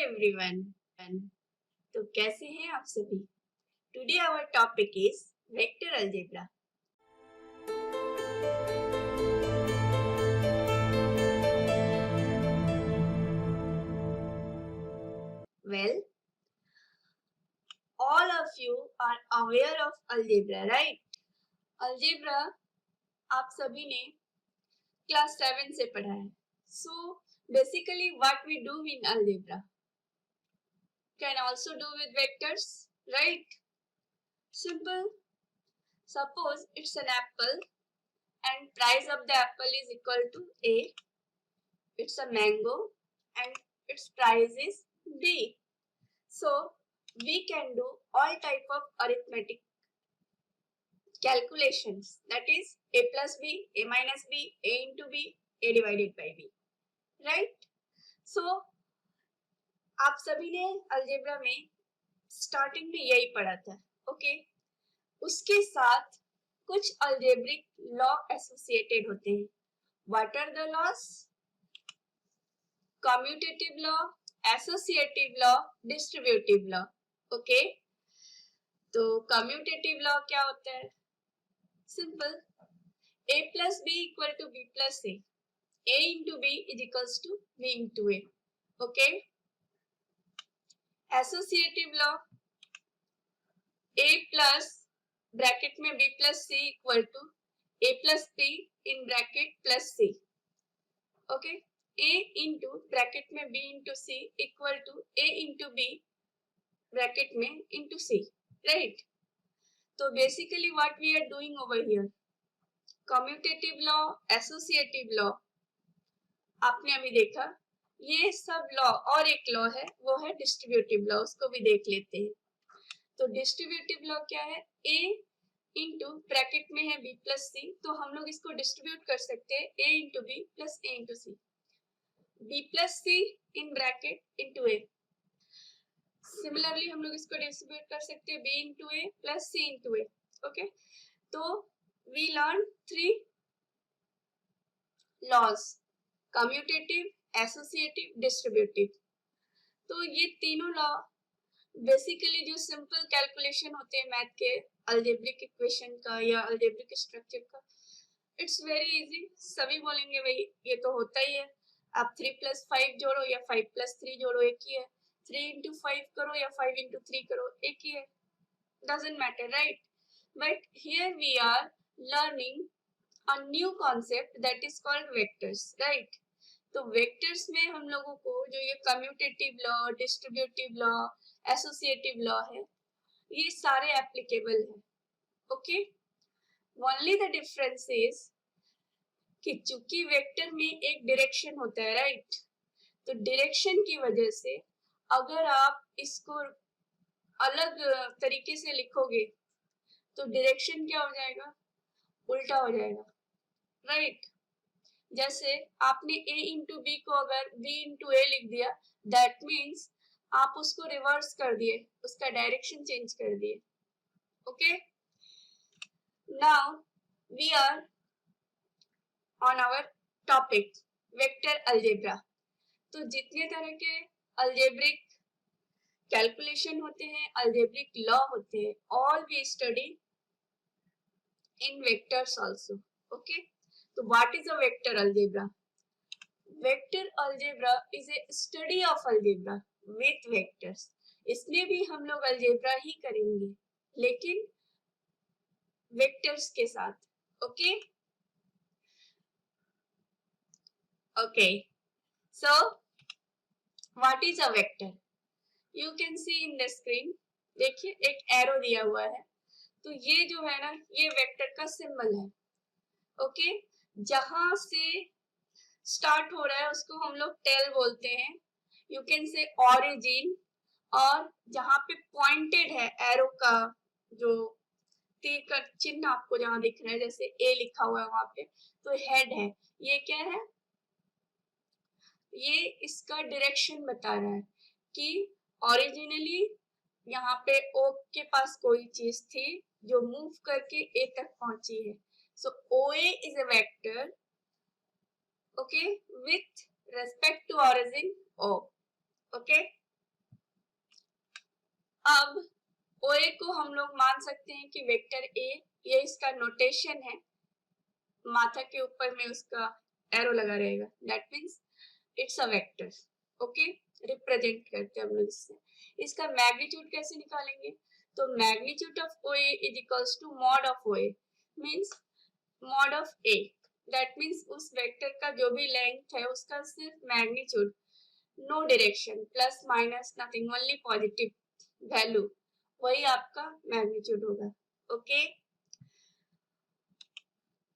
Everyone, तो कैसे हैं आप सभी। Today our topic is vector algebra. Well, all of you are aware of algebra, right? Algebra आप सभी ने क्लास 7 से पढ़ा है. So basically what we do in algebra can also do with vectors, right? Simple. Suppose it's an apple and price of the apple is equal to A. It's a mango and its price is B. So we can do all type of arithmetic calculations, that is A plus B, A minus B, A into B, A divided by B, right? So आप सभी ने algebra में starting में यही पढ़ा था, okay? उसके साथ कुछ अलजेब्रिक लॉ एसोसिएटेड होते हैं. What are the laws? Commutative law, associative law, distributive law. Okay, तो कम्यूटेटिव लॉ क्या होता है? Simple, a plus b equal to b plus a into b is equals to b into a. Okay, associative law, a plus bracket में b plus c equal to a plus b in bracket plus c. ओके, a into bracket में b into c equal to a into b bracket में into c, right? तो basically what we are doing over here, commutative law, associative law आपने अभी देखा. ये सब law और एक लॉ है, वो है डिस्ट्रीब्यूटिव लॉ, उसको भी देख लेते हैं. तो डिस्ट्रीब्यूटिव लॉ क्या है? a इंटू ब्रैकेट में है b प्लस सी, तो हम लोग इसको डिस्ट्रीब्यूट कर सकते हैं a into b plus a into c, b plus c in bracket into a. Similarly हम लोग इसको डिस्ट्रीब्यूट कर सकते हैं b into a plus c into a. Okay, तो we learn 3 laws, commutative, associative, distributive. तो ये तीनों लॉ बेसिकली जो सिंपल कैलकुलेशन होते हैं मैथ के अलजेब्रिक इक्वेशन का या अलजेब्रिक स्ट्रक्चर का, इट्स वेरी इजी. सभी बोलेंगे भाई ये तो होता ही है, आप 3 प्लस 5 जोड़ो या 5 प्लस 3 जोड़ो एक ही है, 3 इंटू 5 करो या 5 इंटू 3 करो एक ही है, doesn't matter, right? But here we are learning a new concept that is called vectors, right? तो वेक्टर्स में हम लोगों को जो ये commutative law, distributive law, associative law है, ये सारे एप्लीकेबल है. Okay, only the difference is कि चूंकि वेक्टर में एक डायरेक्शन होता है, राइट? तो डायरेक्शन की वजह से अगर आप इसको अलग तरीके से लिखोगे तो डायरेक्शन क्या हो जाएगा? उल्टा हो जाएगा, राइट? जैसे आपने a इंटू बी को अगर b इंटू ए लिख दिया, दैट मीन्स आप उसको रिवर्स कर दिए, उसका डायरेक्शन चेंज कर दिए. Okay, now we are on our topic vector algebra. तो जितने तरह के अलजेब्रिक कैलकुलेशन होते हैं, अलजेब्रिक लॉ होते हैं, all we study in vectors also. Okay, so what is a vector algebra? Vector algebra is a study of algebra with vectors. इसमें भी हम लोग अलजेब्रा ही करेंगे, लेकिन वेक्टर्स के साथ. Okay okay, so what is a vector? You can see in the screen. देखिए एक एरो दिया हुआ है, तो ये जो है ना, ये वेक्टर का सिंबल है. ओके, जहां से स्टार्ट हो रहा है उसको हम लोग टेल बोलते हैं. यू कैन से ऑरिजिन, और जहां पे पॉइंटेड है एरो का जो तीर का चिन्ह आपको जहां दिख रहा है, जैसे ए लिखा हुआ है वहां पे, तो हेड है. ये क्या है? ये इसका डायरेक्शन बता रहा है कि ओरिजिनली यहाँ पे ओ के पास कोई चीज थी जो मूव करके ए तक पहुंची है. So O A is a vector, okay, with respect to origin O. Okay, अब OA को हम लोग मान सकते हैं कि वेक्टर A, ये इसका नोटेशन है, माथा के ऊपर में उसका एरो लगा रहेगा, that means it's a vector. Okay, represent करते हैं हम लोग इससे। इसका मैग्नीट्यूड कैसे निकालेंगे? तो magnitude of OA is equals to mod of OA means mod of A, that means उस वेक्टर का जो भी लेंथ है उसका सिर्फ magnitude, no direction, plus minus nothing, only positive value, वही आपका मैग्नीट्यूड होगा। Okay,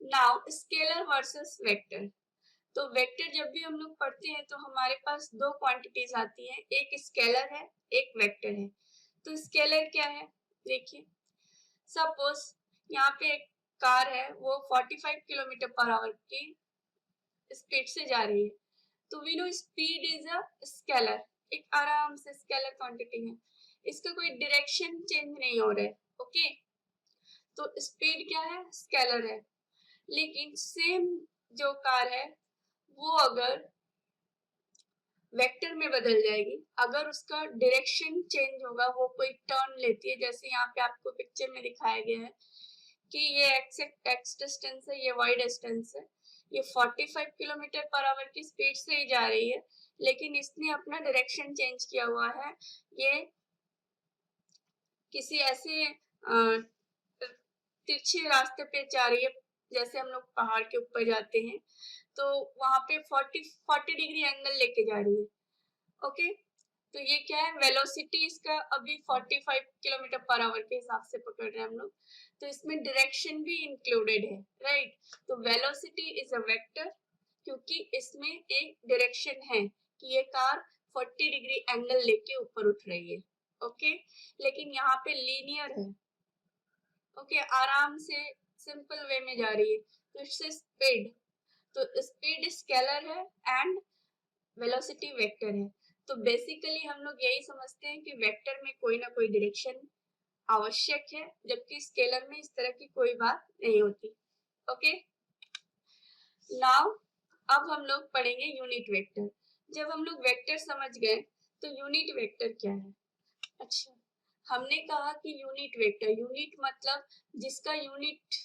now scalar versus vector. तो वेक्टर जब भी हम लोग पढ़ते हैं तो हमारे पास दो क्वांटिटीज आती हैं, एक स्केलर है, एक वेक्टर है। तो स्केलर क्या है? देखिए, सपोज यहाँ पे एक कार है, वो 45 किलोमीटर पर आवर की स्पीड से जा रही है, तो we know speed is a scalar, एक आराम से स्केलर क्वांटिटी है, इसका कोई डायरेक्शन चेंज नहीं हो रहा है। ओके, तो स्पीड क्या है? स्केलर है। लेकिन सेम जो कार है वो अगर वेक्टर में बदल जाएगी, अगर उसका डायरेक्शन चेंज होगा, वो कोई टर्न लेती है, जैसे यहाँ पे आपको पिक्चर में दिखाया गया है कि ये एक्स डिस्टेंस है, ये वाई डिस्टेंस है, ये 45 किलोमीटर पर आवर की स्पीड से ही जा रही है, लेकिन इसने अपना डायरेक्शन चेंज किया हुआ है, ये किसी ऐसे तिरछे रास्ते पे जा रही है, जैसे हम लोग पहाड़ के ऊपर जाते हैं तो वहां पे 40 डिग्री एंगल लेके जा रही है। ओके, तो ये क्या है? वेलोसिटी इसका अभी 45 किलोमीटर पर आवर के हिसाब से पकड़ रहे हैं हम लोग, तो इसमें डायरेक्शन भी इंक्लूडेड है, राइट। तो वेलोसिटी इज अ वेक्टर, क्योंकि इसमें एक डायरेक्शन है कि ये कार 40 डिग्री एंगल लेके ऊपर उठ रही है। ओके, लेकिन यहाँ पे लीनियर है। ओके, आराम से सिंपल वे में जा रही है, तो इससे स्पीड, तो स्पीड स्केलर है एंड वेलोसिटी वेक्टर है। तो बेसिकली हम लोग यही समझते हैं कि वेक्टर में कोई ना कोई डायरेक्शन आवश्यक है, जबकि स्केलर में इस तरह की कोई बात नहीं होती। ओके, नाउ अब हम लोग पढ़ेंगे यूनिट वेक्टर। जब हम लोग वेक्टर समझ गए तो यूनिट वेक्टर क्या है? अच्छा, हमने कहा कि यूनिट वेक्टर, यूनिट मतलब जिसका यूनिट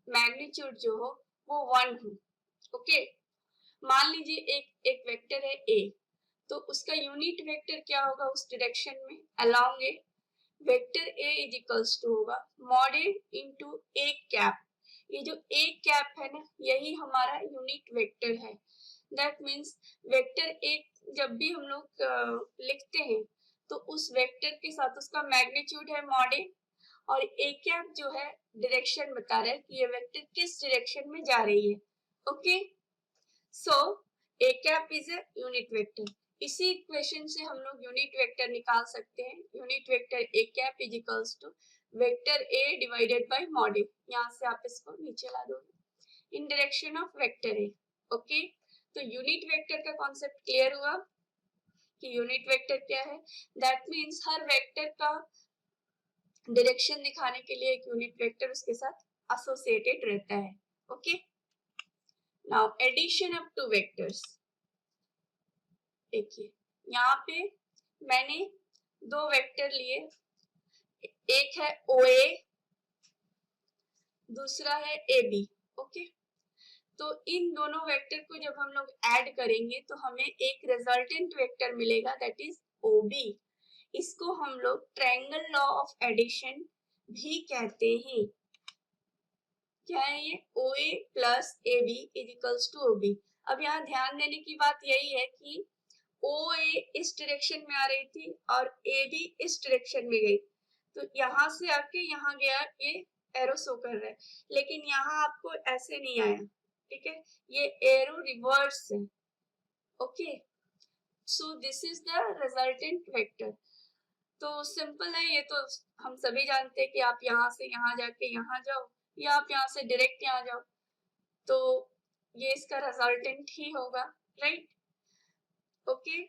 मैग्नीट्यूड जो हो वो 1 हो। ओके, मान लीजिए एक वेक्टर है A, तो उसका यूनिट वेक्टर क्या होगा उस डायरेक्शन में? Along A, vector A is equals to होगा mod A into A cap. ये जो A कैप है ना, यही हमारा यूनिट वेक्टर है। दैट मीन्स वेक्टर A जब भी हम लोग लिखते हैं तो उस वेक्टर के साथ उसका मैग्नीट्यूड है मॉड A, और A कैप जो है डायरेक्शन बता रहा है कि ये वेक्टर किस डायरेक्शन में जा रही है। Okay, so A cap is a unit vector. इसी इक्वेशन से हम लोग यूनिट वेक्टर निकाल सकते हैं। Unit vector A cap is equals to vector A divided by mod A। यहाँ से आप इसको नीचे ला दोगे in direction of vector A। Okay, तो यूनिट वेक्टर का कॉन्सेप्ट क्लियर हुआ कि यूनिट वेक्टर क्या है। दैट मीन्स हर वेक्टर का डायरेक्शन दिखाने के लिए एक यूनिट वेक्टर उसके साथ एसोसिएटेड रहता है। Okay, now addition of two vectors. देखिए, यहाँ पे मैंने दो वेक्टर लिए, एक है OA, दूसरा है AB। ओके, तो इन दोनों वेक्टर को जब हम लोग ऐड करेंगे तो हमें एक रिजल्टेंट वेक्टर मिलेगा, दैट इज OB। इसको हम लोग ट्रायंगल लॉ ऑफ एडिशन भी कहते हैं। क्या है ये? OA plus AB is equals to OB। अब यहाँ ध्यान देने की बात यही है कि OA इस डायरेक्शन में आ रही थी और AB इस डायरेक्शन में गई, तो यहाँ से आके यहाँ गया, ये एरो शो कर रहा है, लेकिन यहाँ आपको ऐसे नहीं आया। ठीक है, ये एरो रिवर्स है। Okay, so this is the resultant vector. तो सिंपल है ये, तो हम सभी जानते हैं कि आप यहाँ से यहाँ जाके यहाँ जाओ या आप यहाँ से डायरेक्ट यहाँ जाओ, तो ये इसका रिजल्टेंट ही होगा, राइट। ओके,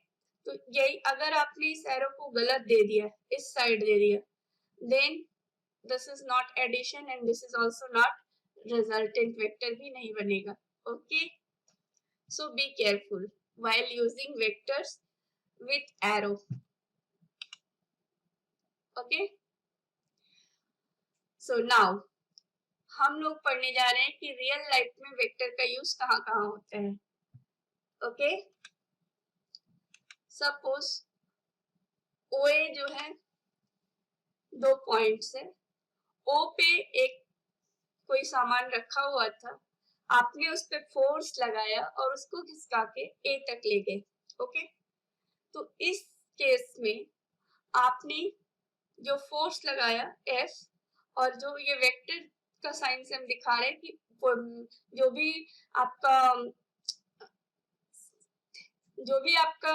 तो यही, अगर आपने इस एरो को गलत दे दिया, इस साइड दे दिया, then this is not addition and this is also not resultant vector, भी नहीं बनेगा। Okay, so be careful while using vectors with arrow. Okay, so now हम लोग पढ़ने जा रहे हैं कि रियल लाइफ में वेक्टर का यूज कहाँ कहाँ होता है। ओके, सपोज ओए जो है 2 पॉइंट्स है, ओ पे एक कोई सामान रखा हुआ था, आपने उस पर फोर्स लगाया और उसको खिसका के ए तक ले गए। ओके, तो इस केस में आपने जो फोर्स लगाया एफ, और जो ये वेक्टर का साइन से हम दिखा रहे हैं कि आपका जो भी आपका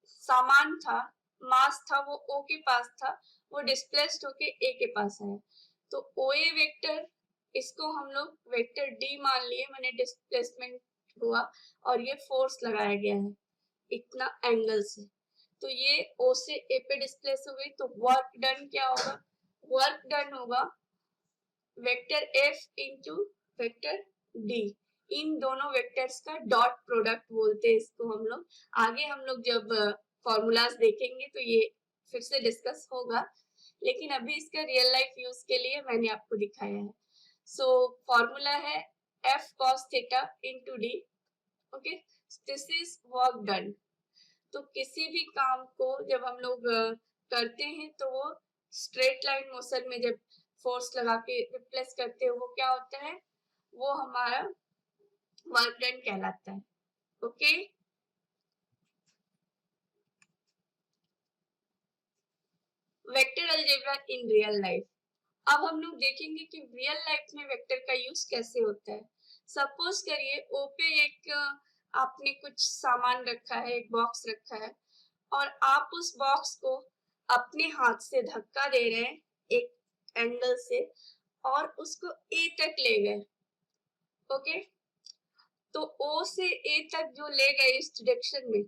सामान था, मास था, वो ओ के पास था, वो डिस्प्लेस्ड होके ए के पास आया। तो ओ ए वेक्टर, इसको हम लोग वेक्टर डी मान लिए, मैंने डिस्प्लेसमेंट हुआ और ये फोर्स लगाया गया है इतना एंगल से, तो ये ओ से ए पे डिस्प्लेस हो गई। तो वर्क डन क्या होगा, वर्क डन होगा vector F into vector D, इन दोनों वेक्टर्स का डॉट प्रोडक्ट बोलते हैं इसको हम लोग। आगे हम लोग जब फॉर्मूलाज देखेंगे तो ये फिर से डिस्कस होगा, लेकिन अभी इसका रियल लाइफ यूज के लिए मैंने आपको दिखाया है। सो फॉर्मूला है F cos theta into D. Okay, this is work done. तो किसी भी काम को जब हम लोग करते हैं तो वो स्ट्रेट लाइन मोशन में जब फोर्स लगा के रिप्लेस करते हैं वो क्या होता है, वो हमारा वर्क डन कहलाता है। Okay, vector algebra in real life. अब हम लोग देखेंगे कि रियल लाइफ में वेक्टर का यूज कैसे होता है। सपोज करिए ओ पे एक आपने कुछ सामान रखा है, एक बॉक्स रखा है, और आप उस बॉक्स को अपने हाथ से धक्का दे रहे हैं एक एंगल से और उसको ए तक ले गए। ओके, तो ओ से ए तक जो ले गए इस डायरेक्शन में,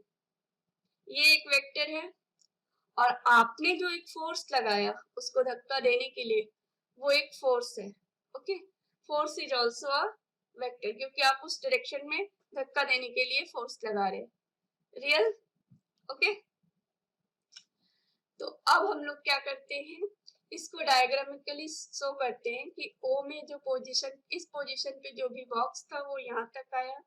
ये एक वेक्टर है, और आपने जो एक फोर्स लगाया उसको धक्का देने के लिए, वो एक फोर्स है। Okay, force is also a vector, क्योंकि आप उस डायरेक्शन में धक्का देने के लिए फोर्स लगा रहे हैं। रियल। ओके, तो अब हम लोग क्या करते हैं, इसको डायग्रामिकली शो करते हैं कि ओ में जो पोजीशन, इस पोजीशन पे जो भी बॉक्स था वो यहाँ तक आया,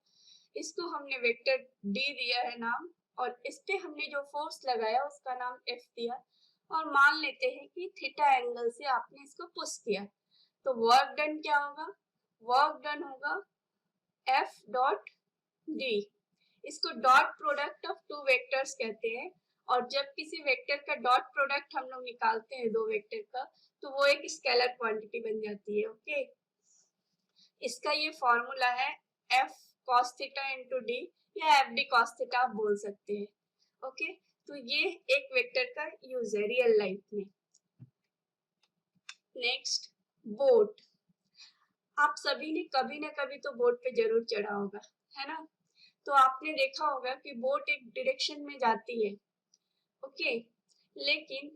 इसको हमने वेक्टर डी दिया है नाम, और इस पे हमने जो फोर्स लगाया उसका नाम एफ दिया, और मान लेते हैं कि थीटा एंगल से आपने इसको पुश किया। तो वर्क डन क्या होगा, वर्क डन होगा एफ डॉट डी। इसको dot product of two vectors कहते हैं, और जब किसी वेक्टर का डॉट प्रोडक्ट हम लोग निकालते हैं दो वेक्टर का, तो वो एक स्केलर क्वांटिटी बन जाती है। ओके, इसका ये फॉर्मूला है F cos theta into D, या एफ डी कॉस थीटा आप बोल सकते हैं। ओके, तो ये एक वेक्टर का यूज है रियल लाइफ में। Next, boat. आप सभी ने कभी ना कभी तो बोट पे जरूर चढ़ा होगा, है ना। तो आपने देखा होगा कि बोट एक डायरेक्शन में जाती है। ओके, लेकिन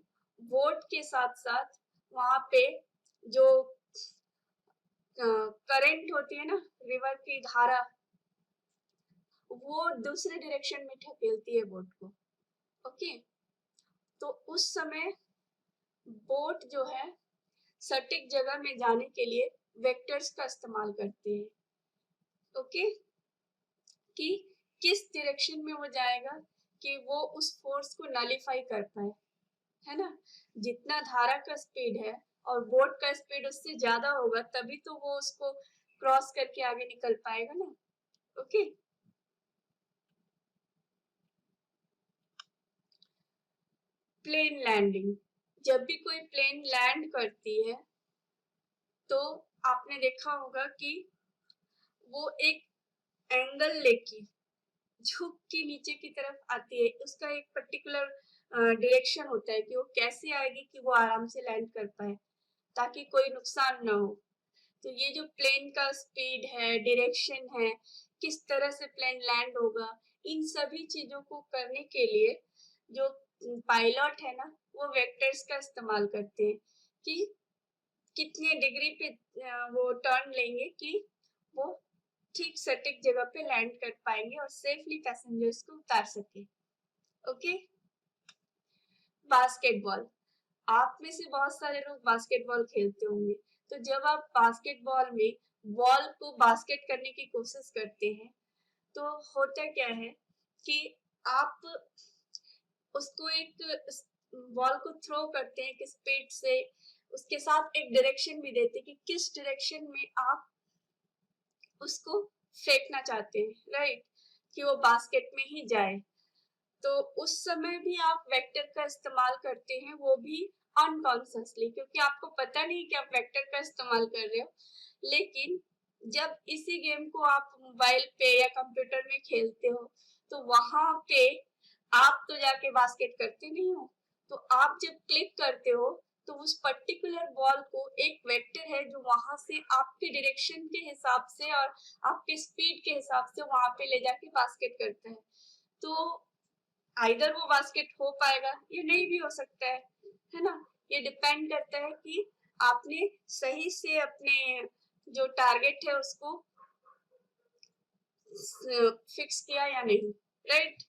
बोट के साथ साथ वहां पे जो करंट होती है ना, रिवर की धारा, वो दूसरे डायरेक्शन में ढकेलती है बोट को। ओके, तो उस समय बोट जो है सटीक जगह में जाने के लिए वेक्टर्स का इस्तेमाल करते हैं। ओके, कि किस डायरेक्शन में वो जाएगा कि वो उस फोर्स को नलीफाई कर पाए, है ना। जितना धारा का स्पीड है और बोट का स्पीड उससे ज्यादा होगा, तभी तो वो उसको क्रॉस करके आगे निकल पाएगा ना। Okay, plane landing. जब भी कोई प्लेन लैंड करती है तो आपने देखा होगा कि वो एक एंगल लेके झुक के नीचे की तरफ आती है। उसका एक पर्टिकुलर डायरेक्शन होता है कि वो कैसे आएगी कि वो आराम से लैंड कर पाए, ताकि कोई नुकसान ना हो। तो ये जो प्लेन का स्पीड है, डायरेक्शन है, किस तरह से प्लेन लैंड होगा, इन सभी चीजों को करने के लिए जो पायलट है ना, वो वेक्टर्स का इस्तेमाल करते हैं कि कितने डिग्री पे वो टर्न लेंगे कि वो ठीक सटीक जगह पे लैंड कर पाएंगे और सेफली पैसेंजर्स को उतार सके। ओके, बास्केटबॉल, आप में से बहुत सारे लोग बास्केटबॉल खेलते होंगे। तो जब आप बास्केटबॉल में बॉल को बास्केट करने की कोशिश करते हैं तो होता क्या है कि आप उसको एक बॉल को थ्रो करते हैं कि स्पीड से, उसके साथ एक डायरेक्शन भी देते हैं कि किस डायरेक्शन में आप उसको फेंकना चाहते हैं, राइट, कि वो बास्केट में ही जाए। तो उस समय भी आप वेक्टर का इस्तेमाल करते हैं, वो भी अनकॉन्शियसली, क्योंकि आपको पता नहीं कि आप वेक्टर का इस्तेमाल कर रहे हो। लेकिन जब इसी गेम को आप मोबाइल पे या कंप्यूटर में खेलते हो तो वहां पे आप तो जाके बास्केट करते नहीं हो, तो आप जब क्लिक करते हो तो उस पर्टिकुलर बॉल को एक वेक्टर है जो वहां से आपके डायरेक्शन के हिसाब से और आपके स्पीड के हिसाब से वहां पे ले जाके बास्केट करता है। तो आइदर वो बास्केट हो पाएगा या नहीं भी हो सकता है ना। ये डिपेंड करता है कि आपने सही से अपने जो टारगेट है उसको फिक्स किया या नहीं, राइट।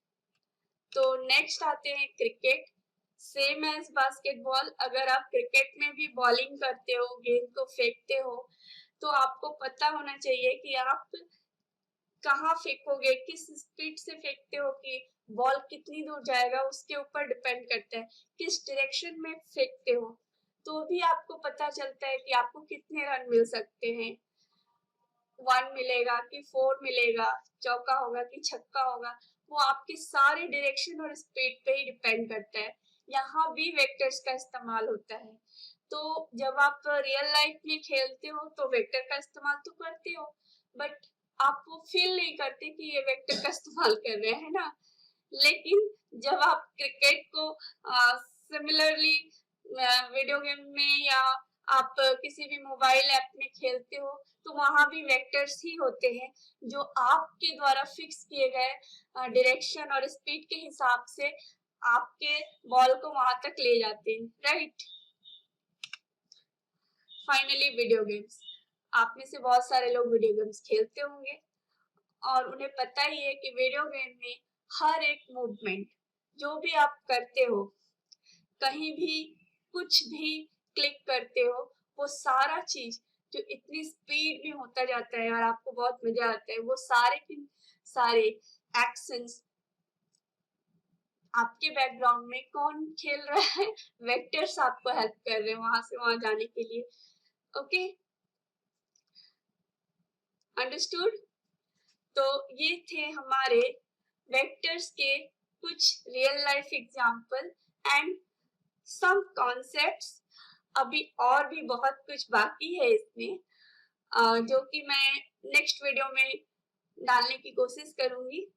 तो नेक्स्ट आते हैं क्रिकेट। सेम एज बास्केटबॉल, अगर आप क्रिकेट में भी बॉलिंग करते हो, गेंद को फेंकते हो, तो आपको पता होना चाहिए कि आप कहाँ फेंकोगे, किस स्पीड से फेंकते हो, कि बॉल कितनी दूर जाएगा उसके ऊपर डिपेंड करता है, किस डायरेक्शन में फेंकते हो, तो भी आपको पता चलता है कि आपको कितने रन मिल सकते हैं। 1 मिलेगा कि 4 मिलेगा, चौका होगा कि छक्का होगा, वो आपके सारे डायरेक्शन और स्पीड पे ही डिपेंड करता है। यहाँ भी वेक्टर्स का इस्तेमाल होता है। तो जब आप रियल लाइफ में खेलते हो तो वेक्टर का इस्तेमाल तो करते हो, बट आप वो फील नहीं करते कि ये वेक्टर का इस्तेमाल कर रहे हैं ना। लेकिन जब आप क्रिकेट को सिमिलरली वीडियो गेम में या आप किसी भी मोबाइल ऐप में खेलते हो तो वहां भी वेक्टर्स ही होते हैं जो आपके द्वारा फिक्स किए गए डायरेक्शन और स्पीड के हिसाब से आपके बॉल को वहां तक ले जाते हैं, राइट। फाइनली वीडियो गेम्स, आप में से बहुत सारे लोग वीडियो गेम्स खेलते होंगे और उन्हें पता ही है कि वीडियो गेम में हर एक मूवमेंट जो भी आप करते हो, कहीं भी कुछ भी क्लिक करते हो, वो सारा चीज जो इतनी स्पीड में होता जाता है और आपको बहुत मजा आता है, वो सारे के सारे एक्शंस आपके बैकग्राउंड में कौन खेल रहा है, वेक्टर्स आपको हेल्प कर रहे हैं वहां से वहां जाने के लिए। Okay, understood. तो ये थे हमारे वेक्टर्स के कुछ real life example and some concepts. अभी और भी बहुत कुछ बाकी है इसमें, जो कि मैं नेक्स्ट वीडियो में डालने की कोशिश करूंगी।